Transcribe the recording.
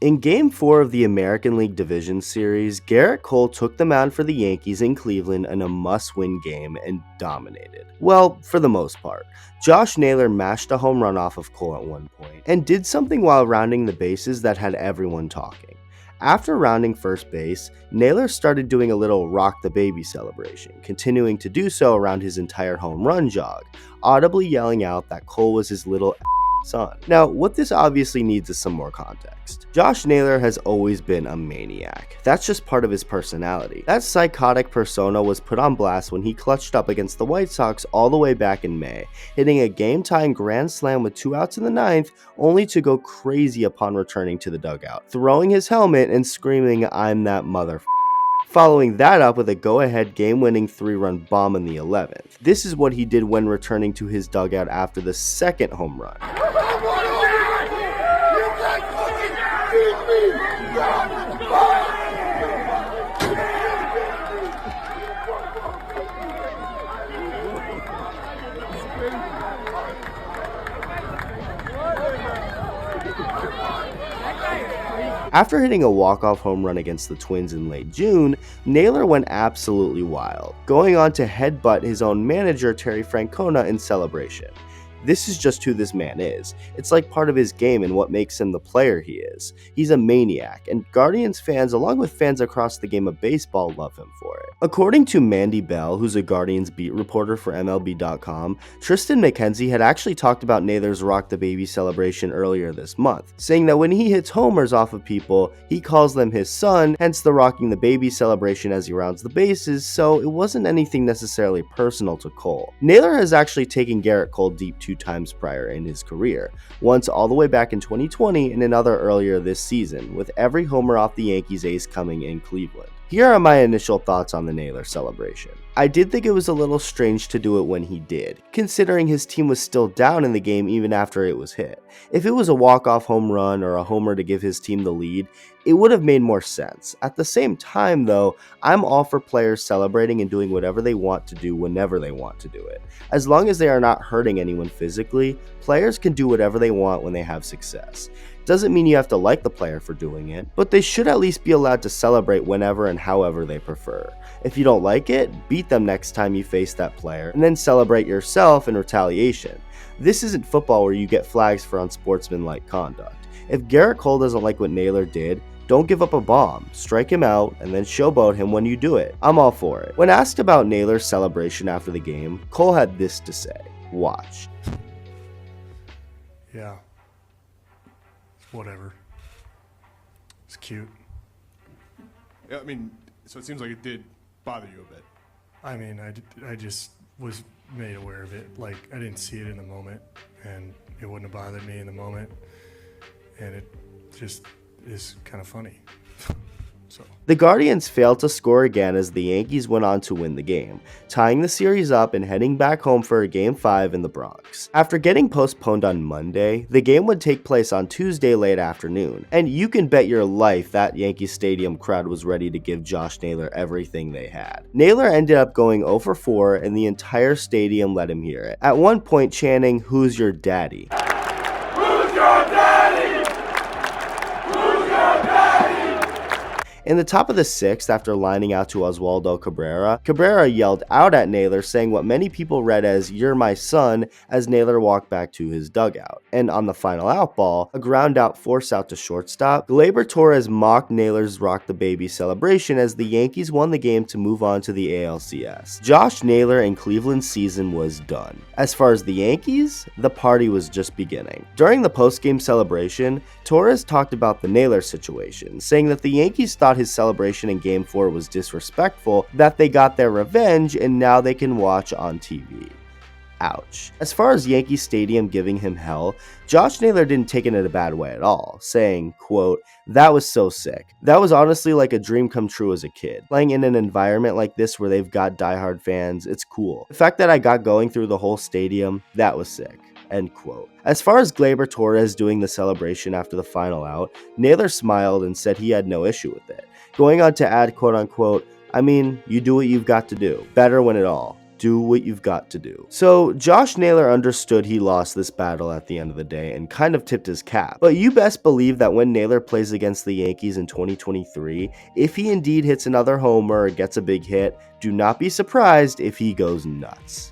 In Game 4 of the American League Division Series, Garrett Cole took the mound for the Yankees in Cleveland in a must-win game and dominated. Well, for the most part. Josh Naylor mashed a home run off of Cole at one point, and did something while rounding the bases that had everyone talking. After rounding first base, Naylor started doing a little rock the baby celebration, continuing to do so around his entire home run jog, audibly yelling out that Cole was his little son. Now, what this obviously needs is some more context. Josh Naylor has always been a maniac. That's just part of his personality. That psychotic persona was put on blast when he clutched up against the White Sox all the way back in May, hitting a game-tying grand slam with 2 outs in the ninth, only to go crazy upon returning to the dugout, throwing his helmet and screaming, "I'm that mother." Following that up with a go-ahead game-winning 3-run bomb in the 11th. This is what he did when returning to his dugout after the second home run. After hitting a walk-off home run against the Twins in late June, Naylor went absolutely wild, going on to headbutt his own manager Terry Francona in celebration. This is just who this man is. It's like part of his game and what makes him the player he is. He's a maniac, and Guardians fans, along with fans across the game of baseball, love him for it. According to Mandy Bell, who's a Guardians beat reporter for MLB.com, Tristan McKenzie had actually talked about Naylor's Rock the Baby celebration earlier this month, saying that when he hits homers off of people, he calls them his son, hence the Rocking the Baby celebration as he rounds the bases, so it wasn't anything necessarily personal to Cole. Naylor has actually taken Garrett Cole deep 2 times prior in his career, once all the way back in 2020 and another earlier this season, with every homer off the Yankees ace coming in Cleveland. Here are my initial thoughts on the Naylor celebration. I did think it was a little strange to do it when he did, considering his team was still down in the game even after it was hit. If it was a walk-off home run or a homer to give his team the lead, it would have made more sense. At the same time though, I'm all for players celebrating and doing whatever they want to do whenever they want to do it. As long as they are not hurting anyone physically, players can do whatever they want when they have success. Doesn't mean you have to like the player for doing it, but they should at least be allowed to celebrate whenever and however they prefer. If you don't like it, beat them next time you face that player, and then celebrate yourself in retaliation. This isn't football where you get flags for unsportsmanlike conduct. If Garrett Cole doesn't like what Naylor did, don't give up a bomb, strike him out, and then showboat him when you do it. I'm all for it. When asked about Naylor's celebration after the game, Cole had this to say. Watch. Yeah. Whatever. It's cute. Yeah, I mean, so it seems like it did bother you a bit. I mean, I just was made aware of it. Like, I didn't see it in the moment, and it wouldn't have bothered me in the moment. And it just is kind of funny. So. The Guardians failed to score again as the Yankees went on to win the game, tying the series up and heading back home for a Game 5 in the Bronx. After getting postponed on Monday, the game would take place on Tuesday late afternoon, and you can bet your life that Yankee Stadium crowd was ready to give Josh Naylor everything they had. Naylor ended up going 0 for 4 and the entire stadium let him hear it, at one point chanting, "Who's your daddy?" In the top of the 6th, after lining out to Oswaldo Cabrera, Cabrera yelled out at Naylor, saying what many people read as "You're my son," as Naylor walked back to his dugout. And on the final out ball, a ground out force out to shortstop, Gleyber Torres mocked Naylor's Rock the Baby celebration as the Yankees won the game to move on to the ALCS. Josh Naylor and Cleveland's season was done. As far as the Yankees, the party was just beginning. During the post-game celebration, Torres talked about the Naylor situation, saying that the Yankees thought his celebration in Game 4 was disrespectful, that they got their revenge and now they can watch on TV. Ouch. As far as Yankee Stadium giving him hell, Josh Naylor didn't take it in a bad way at all, saying, quote, "That was so sick. That was honestly like a dream come true as a kid. Playing in an environment like this where they've got diehard fans, it's cool. The fact that I got going through the whole stadium, that was sick." End quote. As far as Gleyber Torres doing the celebration after the final out, Naylor smiled and said he had no issue with it, going on to add, quote unquote, "I mean, you do what you've got to do. Better win it all. do what you've got to do. So Josh Naylor understood he lost this battle at the end of the day and kind of tipped his cap. But you best believe that when Naylor plays against the Yankees in 2023, if he indeed hits another homer or gets a big hit, do not be surprised if he goes nuts.